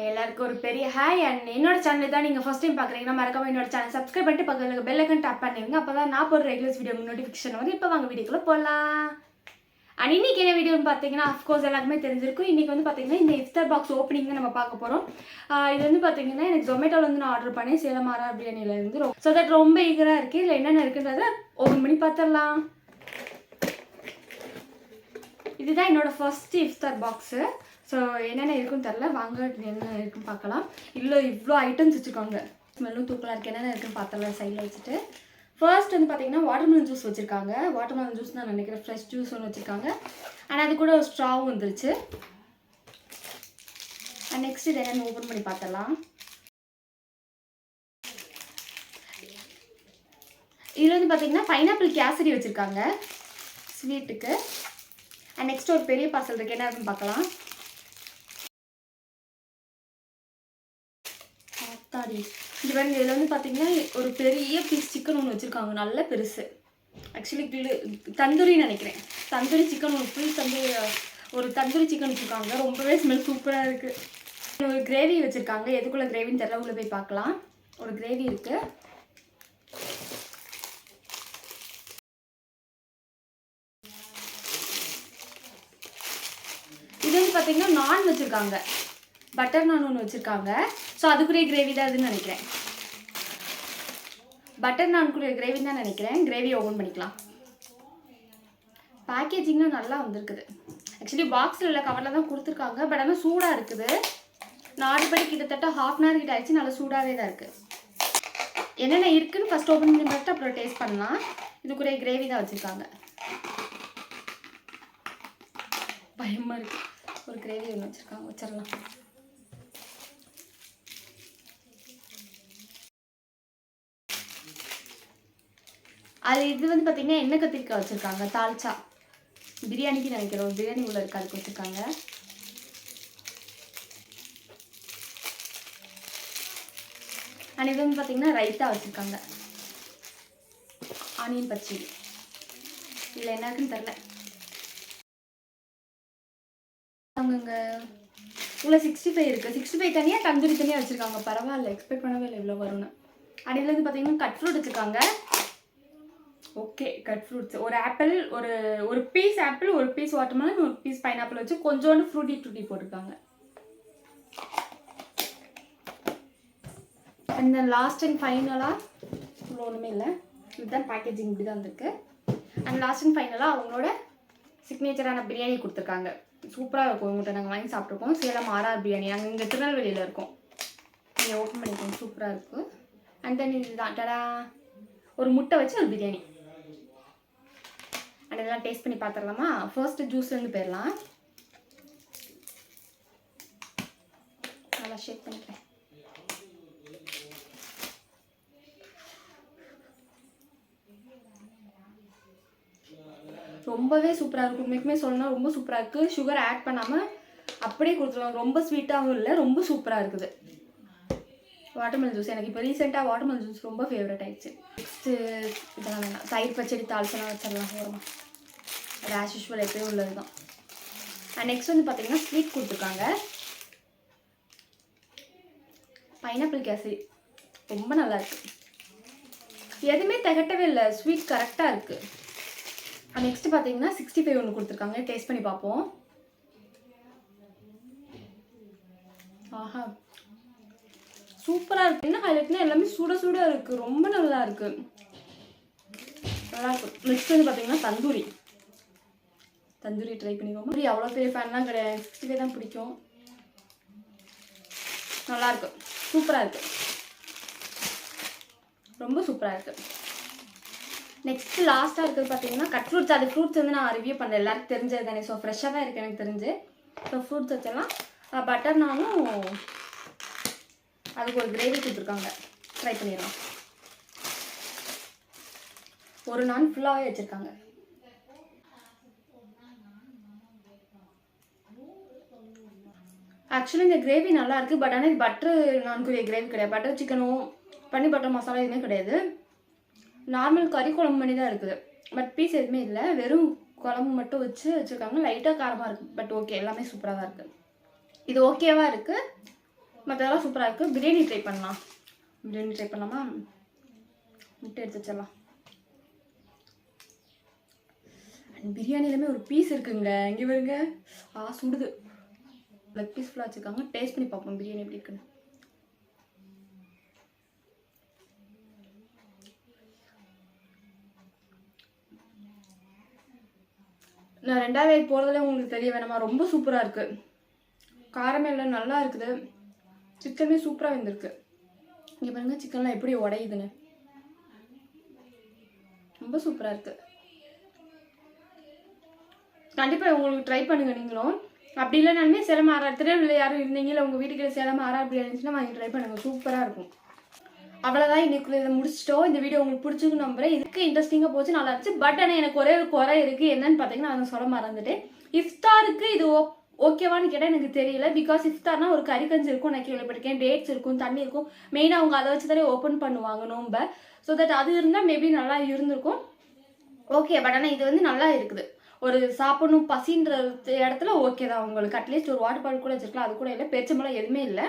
எல்லாருக்கும் ஒரு பெரிய ஹாய். அண்ட் என்னோட சேனல் தான் நீங்கள் ஃபஸ்ட் டைம் பார்க்குறீங்கன்னா மறக்காம என்னோட சேனல் சப்ஸ்கிரைப் பண்ணிட்டு பக்கத்தில் பெல் ஐக்கன் டேப் பண்ணிடுங்க. அப்போ தான் நான் போடுற ரெகுலர்ஸ் வீடியோ நோட்டிஃபிகேஷன் வந்து இப்போ வாங்க வீடியோக்குள்ளே போகலாம். அண்ட் இன்றைக்கி என்ன வீடியோன்னு பார்த்தீங்கன்னா அஃப்கோர்ஸ் எல்லாருக்குமே தெரிஞ்சிருக்கும். இன்றைக்கி வந்து பார்த்தீங்கன்னா இந்த இஃப்தார் பாக்ஸ் ஓப்பனிங் நம்ம பார்க்க போகிறோம். இது வந்து பார்த்தீங்கன்னா எனக்கு ஜொமேட்டோவில் வந்து நான் ஆர்டர் பண்ணி சேலம் ஆரா பிரியாணியிலேருந்து ஸோ தட் ரொம்ப ஈகராக இருக்குது. இதில் என்னென்ன இருக்குன்றதை ஓப்பன் பண்ணி பார்த்துடலாம். இதுதான் என்னோடய ஃபர்ஸ்ட் இஃப்தார் பாக்ஸு. ஸோ என்னென்ன இருக்குன்னு தெரில, வாங்க என்ன இருக்குன்னு பார்க்கலாம். இவ்வளோ ஐட்டம்ஸ் வச்சுருக்காங்க. ஸ்மெல்லும் தூக்கலாக இருக்குது. என்னென்ன இருக்குன்னு பார்த்துடலாம் சைடில் வச்சுட்டு. ஃபர்ஸ்ட் வந்து பார்த்தீங்கன்னா வாட்டர்மெலன் ஜூஸ் வச்சுருக்காங்க. வாட்டர்மெலன் ஜூஸ் தான் நினைக்கிறேன். ஃப்ரெஷ் ஜூஸ் ஒன்று வச்சுருக்காங்க. அண்ட் அது கூட ஒரு ஸ்ட்ராவும் வந்துருச்சு. அண்ட் நெக்ஸ்ட் இது என்னென்னு ஓப்பன் பண்ணி பார்த்துடலாம். இதில் வந்து பார்த்தீங்கன்னா பைனாப்பிள் கேசரி வச்சுருக்காங்க ஸ்வீட்டுக்கு. அண்ட் நெக்ஸ்ட் ஒரு பெரிய பார்சல் இருக்குது. என்ன இருக்குன்னு பார்க்கலாம். இது பாருங்க, இதில் வந்து பார்த்தீங்கன்னா ஒரு பெரிய பீஸ் சிக்கன் ஒன்று வச்சுருக்காங்க. நல்ல பெருசு. ஆக்சுவலி தந்தூரின்னு நினைக்கிறேன். தந்தூரி சிக்கன் ஒன்று ஃபுல் ஒரு தந்தூரி சிக்கன் வச்சுருக்காங்க. ரொம்பவே ஸ்மெல் சூப்பராக இருக்குது. ஒரு கிரேவி வச்சுருக்காங்க. எதுக்குள்ளே கிரேவின்னு தெரியல, உள்ளே போய் பார்க்கலாம். ஒரு கிரேவி இருக்குது. இது வந்து பார்த்தீங்கன்னா நான் வச்சுருக்காங்க. பட்டர் நான் ஒன்று வச்சுருக்காங்க. ஸோ அதுக்குரிய கிரேவி தான் அதுன்னு நினைக்கிறேன். பட்டர் நான்குரிய கிரேவி தான் நினைக்கிறேன். கிரேவி ஓப்பன் பண்ணிக்கலாம். பேக்கேஜிங்லாம் நல்லா வந்திருக்குது. ஆக்சுவலி பாக்ஸில் உள்ள கவரில் தான் கொடுத்துருக்காங்க. பட் ஆனால் சூடாக இருக்குது. நான் ஆர்டர் பண்ணி கிட்டத்தட்ட ½ hour கிட்ட ஆயிடுச்சு. நல்லா சூடாகவே தான் இருக்குது. என்னென்ன இருக்குதுன்னு ஃபஸ்ட் ஓப்பன் பண்ணி பார்த்துட்டு அப்புறம் டேஸ்ட் பண்ணலாம். இதுக்குரிய கிரேவி தான் வச்சுருக்காங்க. பயமாக இருக்குது. ஒரு கிரேவி ஒன்று வச்சுருக்காங்க. வச்சிடலாம். அது இது வந்து பார்த்தீங்கன்னா எண்ணெய் கத்திரிக்காய் வச்சுருக்காங்க. தால்ச்சா பிரியாணிக்கு நினைக்கிறோம். ஒரு பிரியாணி உள்ள இருக்கு, அதுக்கு வச்சுருக்காங்க. அண்ட் இது வந்து பார்த்தீங்கன்னா ரைத்தா வச்சுருக்காங்க. ஆனியன் பச்சடி. இதில் என்ன இருக்குன்னு தெரில. அங்கங்க உள்ள 65 இருக்குது. 65 தனியாக தந்தூரி தனியாக வச்சுருக்காங்க. பரவாயில்ல, எக்ஸ்பெக்ட் பண்ணவே இல்லை இவ்வளோ வரும்னு. அண்ட் இதில் வந்து பார்த்தீங்கன்னா கட் ஃப்ரூட் வச்சுருக்காங்க. Okay, cut fruits. ஒரு ஆப்பிள், ஒரு பீஸ் ஆப்பிள், ஒரு பீஸ் வாட்டர்மெலன், ஒரு பீஸ் பைனாப்பிள் வச்சு கொஞ்சோண்டு ஃப்ரூட்டி போட்டிருக்காங்க. அண்ட் தென் லாஸ்ட் அண்ட் ஃபைனலாக இவ்வளோ ஒன்றுமே இல்லை. இதுதான் பேக்கேஜிங், இப்படி தான் வந்திருக்கு. அண்ட் லாஸ்ட் அண்ட் ஃபைனலாக அவங்களோட சிக்னேச்சரான பிரியாணி கொடுத்துருக்காங்க. சூப்பராக இருக்கும். உங்கள்கிட்ட நாங்கள் வாங்கி சாப்பிட்ருக்கோம். சேலம் ஆர்ஆர் பிரியாணி. நாங்கள் இங்கே திருநெல்வேலியில் இருக்கோம். நீங்கள் ஓப்பன் பண்ணிக்கோங்க. சூப்பராக இருக்கும். அண்ட் தென் இதுதான் டடா, ஒரு முட்டை வச்சு ஒரு பிரியாணி. அண்ட் இதெல்லாம் டேஸ்ட் பண்ணி பார்த்துடலாமா? ஃபர்ஸ்ட் ஜூஸ்லேருந்து போயிடலாம். நல்லா ஷேக் பண்ணிக்கிறேன். ரொம்பவே சூப்பராக இருக்கும். உண்மைக்குமே சொல்லணும், ரொம்ப சூப்பராக இருக்குது. சுகர் ஆட் பண்ணாமல் அப்படியே கொடுத்துருவாங்க. ரொம்ப ஸ்வீட்டாகவும் இல்லை, ரொம்ப சூப்பராக இருக்குது. வாட்டர்மெலன் ஜூஸ் எனக்கு இப்போ ரீசெண்டாக வாட்டர்மெலன் ஜூஸ் ரொம்ப ஃபேவரட் ஆகிடுச்சு. நெக்ஸ்ட்டு இதெல்லாம் வேணாம். தயிர் பச்சடி தால்செல்லாம் வச்சிடலாம் ஓரமாக. அது ஆஸ் யூஷுவல் எப்பயும் உள்ளது தான். அண்ட் நெக்ஸ்ட் வந்து பார்த்தீங்கன்னா ஸ்வீட் கொடுத்துருக்காங்க. பைனாப்பிள் கேசரி ரொம்ப நல்லாயிருக்கு. எதுவுமே திகட்டவே இல்லை. ஸ்வீட் கரெக்டாக இருக்குது. அண்ட் நெக்ஸ்ட்டு பார்த்தீங்கன்னா 65 ஒன்று கொடுத்துருக்காங்க. டேஸ்ட் பண்ணி பார்ப்போம். ஆஹா, சூப்பராக இருக்குது. என்ன ஹைலைட்னா எல்லாமே சூடாக இருக்குது. ரொம்ப நல்லா இருக்குது. நல்லாயிருக்கும். நெக்ஸ்ட் வந்து பார்த்தீங்கன்னா தந்தூரி ட்ரை பண்ணிக்கோங்க. அவ்வளோ பெரிய ஃபேன்லாம் கிடையாது. 65 தான் பிடிக்கும். நல்லாயிருக்கு. சூப்பராக இருக்குது. ரொம்ப சூப்பராக இருக்குது. நெக்ஸ்ட்டு லாஸ்ட்டாக இருக்குது பார்த்தீங்கன்னா கட் ஃப்ரூட்ஸ். அது ஃப்ரூட்ஸ் வந்து நான் ரிவ்யூ பண்ணேன். எல்லாருக்கும் தெரிஞ்சது தானே. ஸோ ஃப்ரெஷ்ஷாக தான் இருக்குது எனக்கு தெரிஞ்சு. ஸோ ஃப்ரூட்ஸ் வச்செல்லாம் பட்டர் நானும் அதுக்கு ஒரு கிரேவி கொடுத்துருக்காங்க. ட்ரை பண்ணிடலாம். ஒரு நான் ஃபுல்லாகவே வச்சுருக்காங்க. ஆக்சுவலி இந்த கிரேவி நல்லா இருக்குது. பட் ஆனால் இது பட்டர் நான்குரிய கிரேவி கிடையாது. பட்டர் சிக்கனும் பன்னீர் பட்டர் மசாலா எதுவுமே கிடையாது. நார்மல் கறி குழம்பு பண்ணி தான் இருக்குது. பட் பீஸ் எதுவுமே இல்லை. வெறும் குழம்பு மட்டும் வச்சுருக்காங்க. லைட்டாக காரமாக இருக்குது. பட் ஓகே, எல்லாமே சூப்பராக தான் இருக்குது. இது ஓகேவாக இருக்குது. மற்றதெல்லாம் சூப்பராக இருக்குது. பிரியாணி ட்ரை பண்ணலாம். பிரியாணி ட்ரை பண்ணலாமா? முட்டை எடுத்து வச்சிடலாம். பிரியாணிலுமே ஒரு பீஸ் இருக்குங்க, இங்கே வருங்க. சுடுது. லெக் பீஸ் ஃபுல்லாக வச்சுருக்காங்க. டேஸ்ட் பண்ணி பார்ப்போம் பிரியாணி எப்படி இருக்குன்னு. நான் 2வது போகிறதுல உங்களுக்கு தெரிய வேணாமா, ரொம்ப சூப்பராக இருக்குது. காரமே இல்லை, நல்லா இருக்குது. சிக்கனுமே சூப்பராக வெந்திருக்கு. இங்கே பாருங்க சிக்கன்லாம் எப்படி உடையுதுன்னு. ரொம்ப சூப்பராக இருக்குது. கண்டிப்பாக உங்களுக்கு ட்ரை பண்ணுங்கள் நீங்களும். அப்படி இல்லைனாலுமே சேலம் ஆர்ஆர் திருநெல்வேலியில் யாரும் இருந்தீங்க இல்லை உங்கள் வீட்டுக்கு சேலம் ஆர்ஆர் பிரியாணி இருந்துச்சுன்னா வாங்கி ட்ரை பண்ணுங்கள், சூப்பராக இருக்கும். அவ்வளோதான், இன்னைக்குள்ள இதை முடிச்சிட்டோம். இந்த வீடியோ உங்களுக்கு பிடிச்சிருக்கு நம்புறேன். இதுக்கு இன்ட்ரெஸ்டிங்காக போச்சு, நல்லா இருந்துச்சு. பட் ஆனால் எனக்கு ஒரே ஒரு குறை இருக்குது. என்னன்னு பார்த்தீங்கன்னா அதை சொல்ல மறந்துட்டேன். இஃப்தாருக்கு இது ஓகேவான்னு கேட்டால் எனக்கு தெரியல. பிகாஸ் இஃப்தார்னா ஒரு கறி கஞ்சி இருக்கும், நான் கேள்விப்பட்டிருக்கேன். டேட்ஸ் இருக்கும், தண்ணி இருக்கும். மெயினாக அவங்க அதை வச்சு தானே ஓப்பன் பண்ணுவாங்க நோம்ப. ஸோ தட் அது இருந்தால் மேபி நல்லா இருந்திருக்கும். ஓகே, பட் ஆனால் இது வந்து நல்லா இருக்குது. ஒரு சாப்பிடணும் பசின்ற இடத்துல ஓகே தான். உங்களுக்கு அட்லீஸ்ட் ஒரு வாட்டர் பாட்டில் கூட வச்சிருக்கலாம், அது கூட இல்லை. பெருச்சம்பளம் எதுவுமே இல்லை.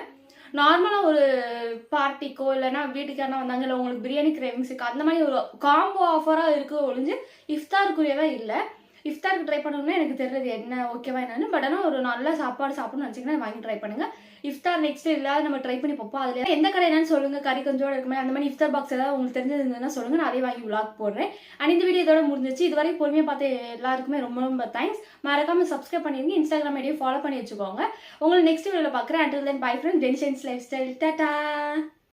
நார்மலாக ஒரு பார்ட்டிக்கோ இல்லைனா வீட்டுக்காரனா வந்தாங்க, இல்லை உங்களுக்கு பிரியாணி கிரேவிங்ஸ் இருக்குது, அந்த மாதிரி ஒரு காம்போ ஆஃபராக இருக்குது ஒழிஞ்சு இஃப்தாருக்குரியதாக இல்லை. இஃப்தாருக்கு ட்ரை பண்ணணும்னா எனக்கு தெரியாது என்ன ஓகேவா என்னன்னு. பட் ஆனால் ஒரு நல்ல சாப்பாடு சாப்பிடணும்னு நினச்சிங்கன்னா வாங்கி ட்ரை பண்ணுங்கள். இஃப்தார் நெக்ஸ்ட் இல்லாத நம்ம ட்ரை பண்ணி பார்ப்போம். அதில் எந்த கடை என்னன்னு சொல்லுங்கள். கறி கொஞ்சோடு இருக்குமே அந்த மாதிரி இஃப்தார் பாக்ஸ் ஏதாவது உங்களுக்கு தெரிஞ்சதுன்னா சொல்லுங்கள், நான் அதே வாங்கி விளாக் போடுறேன். அண்ட் இந்த வீடியோ இதோட முடிஞ்சிச்சு. இது வரைக்கும் பொறுமையாக பார்த்து எல்லாருக்குமே ரொம்ப ரொம்ப தேங்க்ஸ். மறக்காமல் சப்ஸ்கிரைப் பண்ணிடுங்க. இன்ஸ்டாகிராம் ஐடியை ஃபாலோ பண்ணி வச்சுக்கோங்க. உங்களை நெக்ஸ்ட் வீடியோவில் பார்க்குறேன். Until then by friend tensions life style. Tata.